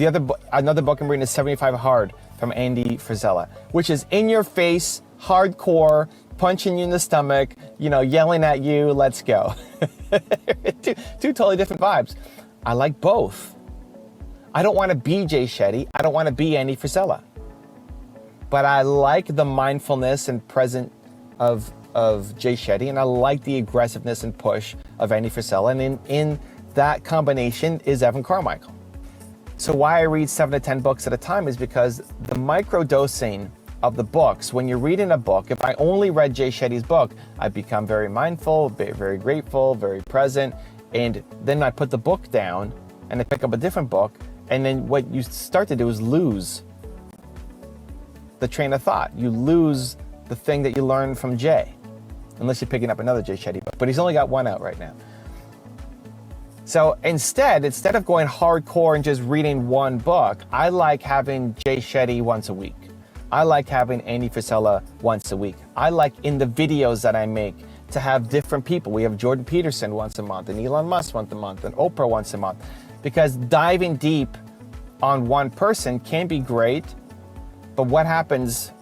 another book I'm reading is 75 Hard from Andy Frisella, which is in your face, hardcore, punching you in the stomach, yelling at you, let's go. two totally different vibes. I like both. I don't want to be Jay Shetty. I don't want to be Andy Frisella. But I like the mindfulness and presence of Jay Shetty, and I like the aggressiveness and push of Andy Frisella. And in that combination is Evan Carmichael. So why I read 7 to 10 books at a time is because the micro-dosing of the books, when you're reading a book, if I only read Jay Shetty's book, I'd become very mindful, very grateful, very present, and then I put the book down and I pick up a different book, and then what you start to do is lose the train of thought. You lose the thing that you learned from Jay, unless you're picking up another Jay Shetty book, but he's only got one out right now. So instead of going hardcore and just reading one book, I like having Jay Shetty once a week. I like having Andy Frisella once a week. I like in the videos that I make to have different people. We have Jordan Peterson once a month, and Elon Musk once a month, and Oprah once a month. Because diving deep on one person can be great, but what happens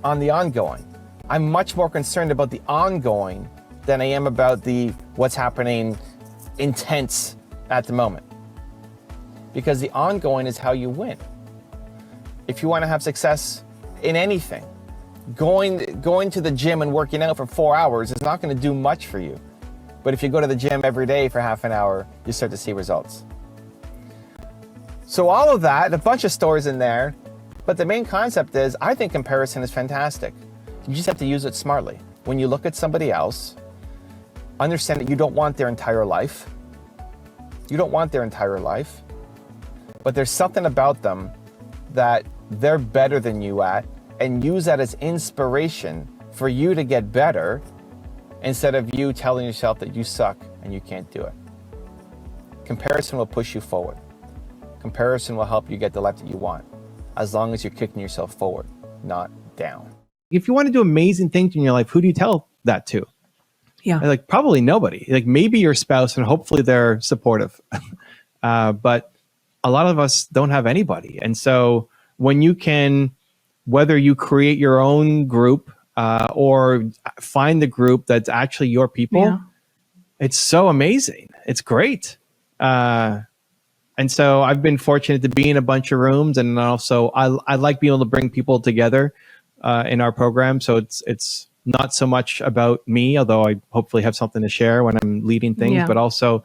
on the ongoing? I'm much more concerned about the ongoing than I am about the what's happening intense at the moment. Because the ongoing is how you win. If you want to have success in anything, going to the gym and working out for 4 hours is not going to do much for you. But if you go to the gym every day for half an hour, you start to see results. So all of that, a bunch of stories in there, but the main concept is, I think comparison is fantastic. You just have to use it smartly. When you look at somebody else, understand that you don't want their entire life. You don't want their entire life. But there's something about them that they're better than you at, and use that as inspiration for you to get better, instead of you telling yourself that you suck and you can't do it. Comparison will push you forward. Comparison will help you get the life that you want, as long as you're kicking yourself forward, not down. If you want to do amazing things in your life, who do you tell that to? Yeah. Like, probably nobody. Like, maybe your spouse, and hopefully they're supportive. But a lot of us don't have anybody. And so when you can, whether you create your own group or find the group that's actually your people, it's so amazing. It's great. And so I've been fortunate to be in a bunch of rooms, and also I like being able to bring people together in our program. So it's not so much about me, although I hopefully have something to share when I'm leading things, but also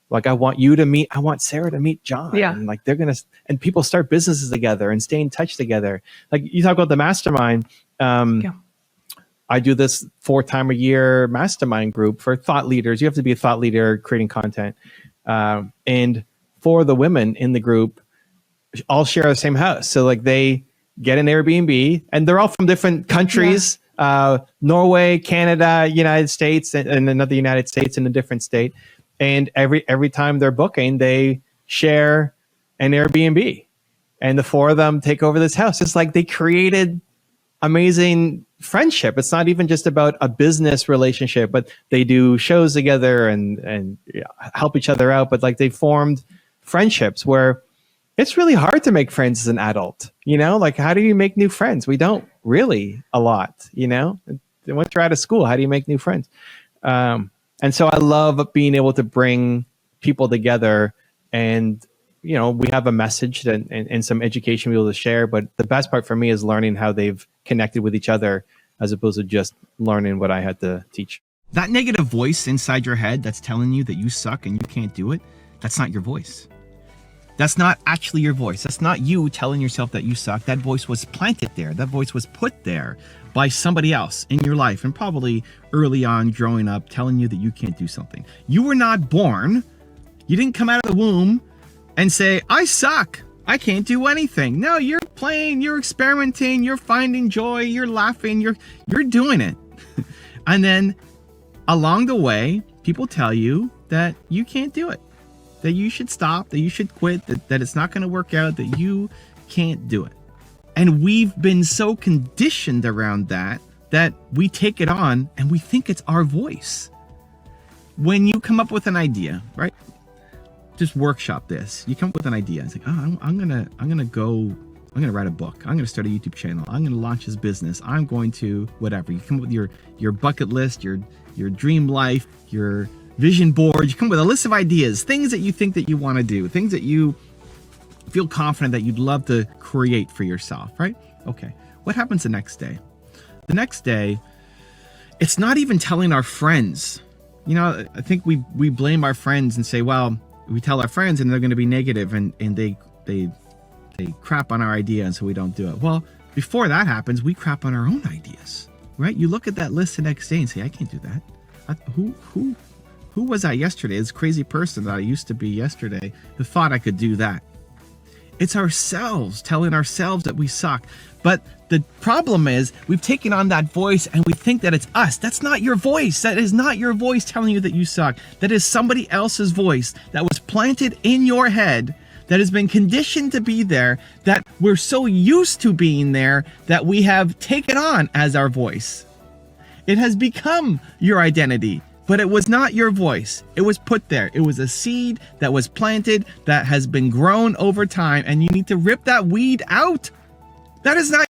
like I want Sarah to meet John. Yeah. And like and people start businesses together and stay in touch together. Like you talk about the mastermind. I do this 4 times a year mastermind group for thought leaders. You have to be a thought leader creating content. And 4 of the women in the group all share the same house. So like they get an Airbnb, and they're all from different countries, Norway, Canada, United States, and another United States in a different state. And every time they're booking, they share an Airbnb, and the 4 of them take over this house. It's like they created amazing friendship. It's not even just about a business relationship, but they do shows together and help each other out. But like they formed friendships where it's really hard to make friends as an adult. Like how do you make new friends? We don't really a lot. Once you're out of school, how do you make new friends? And so I love being able to bring people together, and we have a message and some education we're able to share. But the best part for me is learning how they've connected with each other, as opposed to just learning what I had to teach. That negative voice inside your head that's telling you that you suck and you can't do it, that's not your voice. That's not actually your voice. That's not you telling yourself that you suck. That voice was planted there. That voice was put there by somebody else in your life, and probably early on growing up, telling you that you can't do something. You were not born. You didn't come out of the womb and say, I suck. I can't do anything. No, you're playing, you're experimenting, you're finding joy, you're laughing, you're doing it. And then along the way, people tell you that you can't do it, that you should stop, that you should quit, that it's not going to work out, that you can't do it. And we've been so conditioned around that we take it on and we think it's our voice. when you come up with an idea, right? Just workshop this. You come up with an idea. It's like, oh, I'm gonna write a book. I'm gonna start a YouTube channel. I'm gonna launch this business. I'm going to whatever. You come up with your bucket list, your dream life, your vision board. You come up with a list of ideas, things that you think that you want to do, things that you feel confident that you'd love to create for yourself, right? Okay. What happens the next day? The next day, it's not even telling our friends. You know, I think we blame our friends and say, well, we tell our friends and they're going to be negative and they crap on our idea and so we don't do it. Well, before that happens, we crap on our own ideas, right? You look at that list the next day and say, I can't do that. Who was I yesterday? This crazy person that I used to be yesterday who thought I could do that. It's ourselves telling ourselves that we suck. But the problem is we've taken on that voice and we think that it's us. That's not your voice. That is not your voice telling you that you suck. That is somebody else's voice that was planted in your head, that has been conditioned to be there, that we're so used to being there that we have taken on as our voice. It has become your identity. But it was not your voice. It was put there. It was a seed that was planted that has been grown over time, and you need to rip that weed out. That is not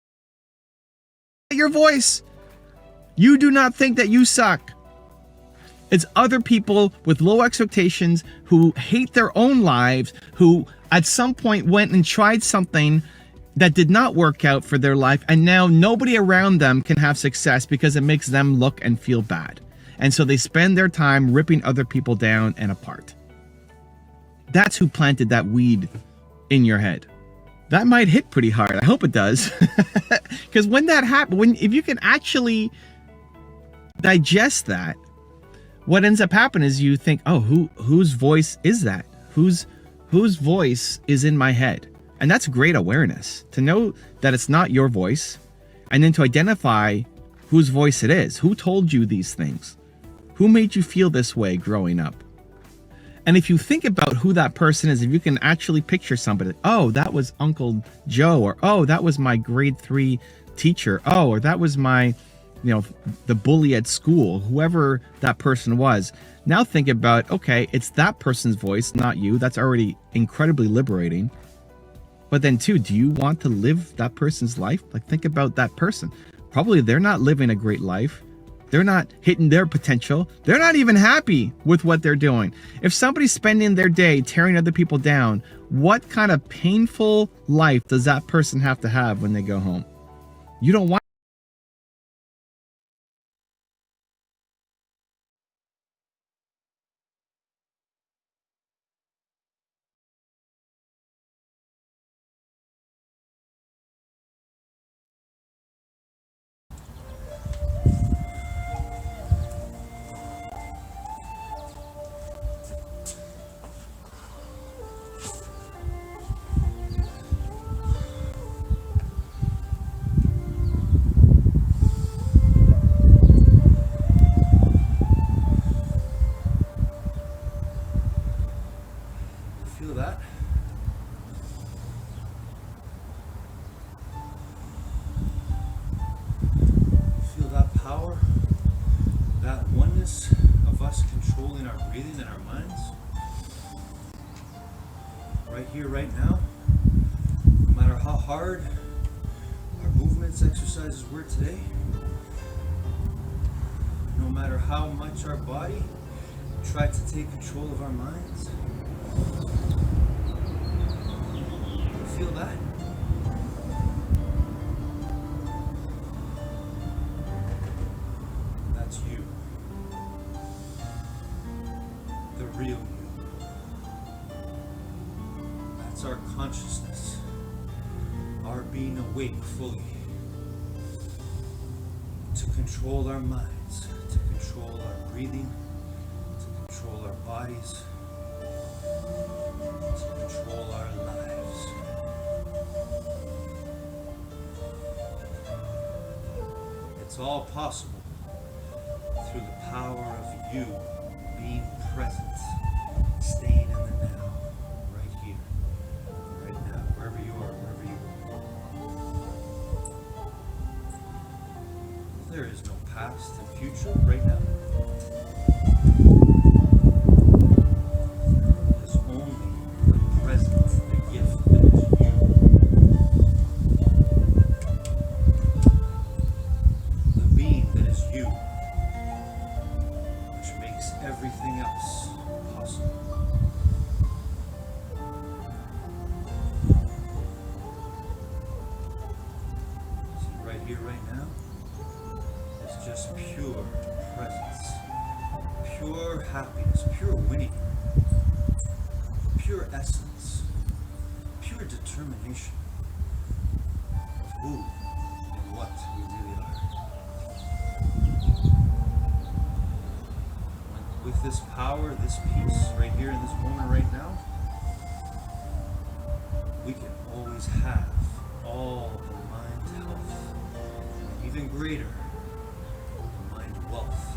your voice. You do not think that you suck. It's other people with low expectations who hate their own lives, who at some point went and tried something that did not work out for their life, and now nobody around them can have success because it makes them look and feel bad. And so they spend their time ripping other people down and apart. That's who planted that weed in your head. That might hit pretty hard. I hope it does. Because when that happens, if you can actually digest that, what ends up happening is you think, oh, whose voice is that? Whose voice is in my head? And that's great awareness, to know that it's not your voice, and then to identify whose voice it is. Who told you these things? Who made you feel this way growing up? And if you think about who that person is, if you can actually picture somebody, oh, that was Uncle Joe, or oh, that was my grade 3 teacher, oh, or that was my, the bully at school, whoever that person was. Now think about, okay, it's that person's voice, not you. That's already incredibly liberating. But then too, do you want to live that person's life? Like, think about that person. Probably they're not living a great life. They're not hitting their potential. They're not even happy with what they're doing. If somebody's spending their day tearing other people down, what kind of painful life does that person have to have when they go home? You don't want. Feel that? Feel that power? That oneness of us controlling our breathing and our minds? Right here, right now? No matter how hard our movements, exercises were today, no matter how much our body tried to take control of our minds, feel that? That's you. The real you. That's our consciousness. Our being awake fully. To control our minds, to control our breathing, to control our bodies, to control our lives. It's all possible through the power of you being present, staying in the now, right here, right now, wherever you are, wherever you are. There is no past and future right now. everything else possible. See, right here, right now, is just pure presence, pure happiness, pure winning, pure essence, pure determination of who and what we really are. With this power, this peace, right here in this moment right now, we can always have all the mind health, and even greater, the mind wealth